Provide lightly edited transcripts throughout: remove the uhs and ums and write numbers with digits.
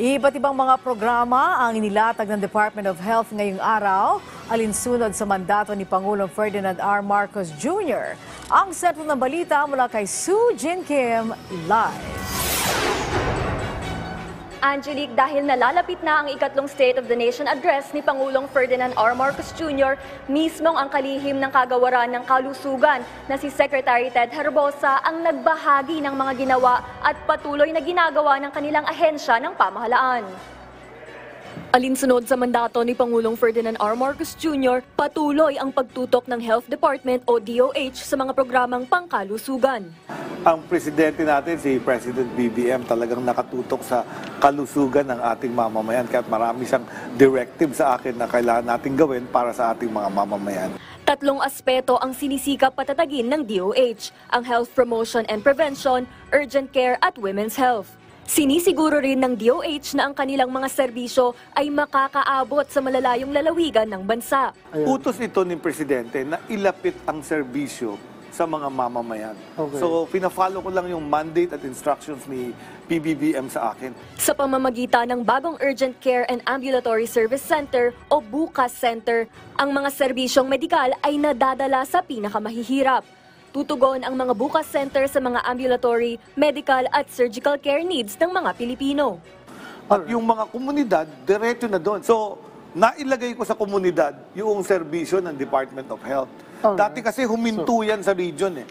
Iba't ibang mga programa ang inilatag ng Department of Health ngayong araw, alinsunod sa mandato ni Pangulong Ferdinand R. Marcos Jr. Ang sentro ng balita mula kay Sue Jin Kim, live. Angelique, dahil nalalapit na ang ikatlong State of the Nation Address ni Pangulong Ferdinand R. Marcos Jr., mismong ang kalihim ng kagawaran ng kalusugan na si Secretary Ted Herbosa ang nagbahagi ng mga ginawa at patuloy na ginagawa ng kanilang ahensya ng pamahalaan. Alinsunod sa mandato ni Pangulong Ferdinand R. Marcos Jr., patuloy ang pagtutok ng Health Department o DOH sa mga programang pangkalusugan. Ang presidente natin, si President BBM, talagang nakatutok sa kalusugan ng ating mamamayan. Kaya marami siyang directive sa akin na kailangan natin gawin para sa ating mga mamamayan. Tatlong aspeto ang sinisikap patatagin ng DOH, ang health promotion and prevention, urgent care at women's health. Sinisiguro rin ng DOH na ang kanilang mga serbisyo ay makakaabot sa malalayong lalawigan ng bansa. Utos ito ni Presidente na ilapit ang serbisyo sa mga mamamayan. Okay. So, pina-follow ko lang yung mandate at instructions ni PBBM sa akin. Sa pamamagitan ng bagong Urgent Care and Ambulatory Service Center o BUCAS Center, ang mga serbisyong medikal ay nadadala sa pinakamahihirap. Tutugon ang mga BUCAS Center sa mga ambulatory, medical at surgical care needs ng mga Pilipino. At yung mga komunidad, diretso na doon. So, nailagay ko sa komunidad yung serbisyo ng Department of Health. Dati kasi huminto yan sa region eh.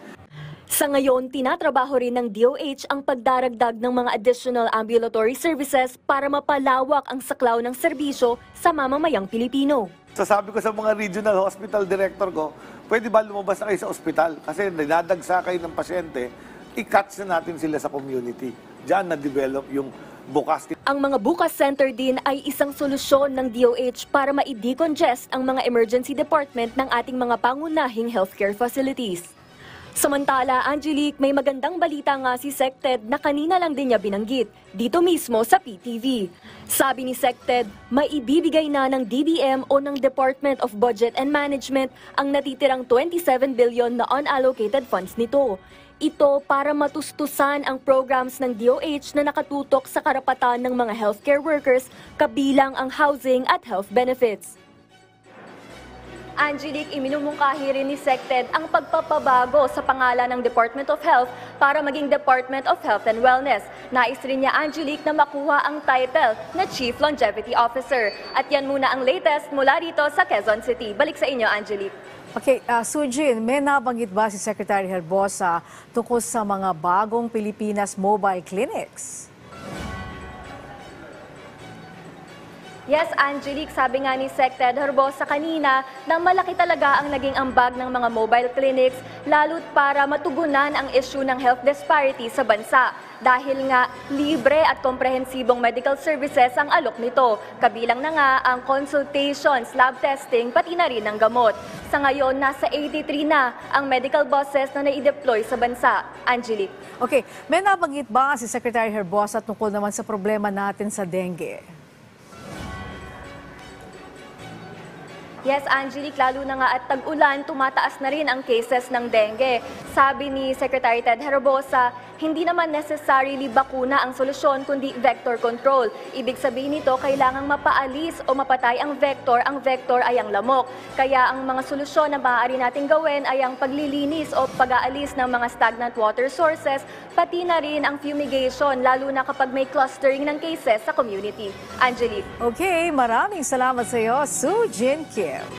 Sa ngayon, tinatrabaho rin ng DOH ang pagdaragdag ng mga additional ambulatory services para mapalawak ang saklaw ng serbisyo sa mamamayang Pilipino. Sasabi ko sa mga regional hospital director ko, pwede ba lumabas na kayo sa ospital? Kasi dinadagsa kayo ng pasyente, i-catch na natin sila sa community. Diyan na-develop yung bukas. Ang mga BUCAS Center din ay isang solusyon ng DOH para ma-decongest ang mga emergency department ng ating mga pangunahing healthcare facilities. Samantala, Angelique, may magandang balita nga si SecTed na kanina lang din niya binanggit, dito mismo sa PTV. Sabi ni SecTed, may ibibigay na ng DBM o ng Department of Budget and Management ang natitirang 27 billion na unallocated funds nito. Ito para matustusan ang programs ng DOH na nakatutok sa karapatan ng mga healthcare workers, kabilang ang housing at health benefits. Angelique, iminumungkahi rin ni SecTed ang pagpapabago sa pangalan ng Department of Health para maging Department of Health and Wellness. Nais rin niya, Angelique, na makuha ang title na Chief Longevity Officer. At yan muna ang latest mula rito sa Quezon City. Balik sa inyo, Angelique. Okay, Sujin, may nabanggit ba si Secretary Herbosa tungkol sa mga bagong Pilipinas mobile clinics? Yes, Angelique, sabi nga ni SecTed Herbosa kanina na malaki talaga ang naging ambag ng mga mobile clinics lalo't para matugunan ang issue ng health disparity sa bansa. Dahil nga libre at komprehensibong medical services ang alok nito. Kabilang na nga ang consultations, lab testing, pati na rin ang gamot. Sa ngayon, nasa 83 na ang medical buses na nai-deploy sa bansa. Angelique. Okay, may nabanggit ba si Secretary Herbosa tungkol naman sa problema natin sa dengue? Yes, Angelique, lalo na nga at tag-ulan, tumataas na rin ang cases ng dengue. Sabi ni Secretary Ted Herbosa, hindi naman necessarily bakuna ang solusyon kundi vector control. Ibig sabihin nito, kailangang mapaalis o mapatay ang vector ay ang lamok. Kaya ang mga solusyon na maaari natin gawin ay ang paglilinis o pag-aalis ng mga stagnant water sources, pati na rin ang fumigation, lalo na kapag may clustering ng cases sa community. Angelique. Okay, maraming salamat sa iyo, Sue Jin Kim.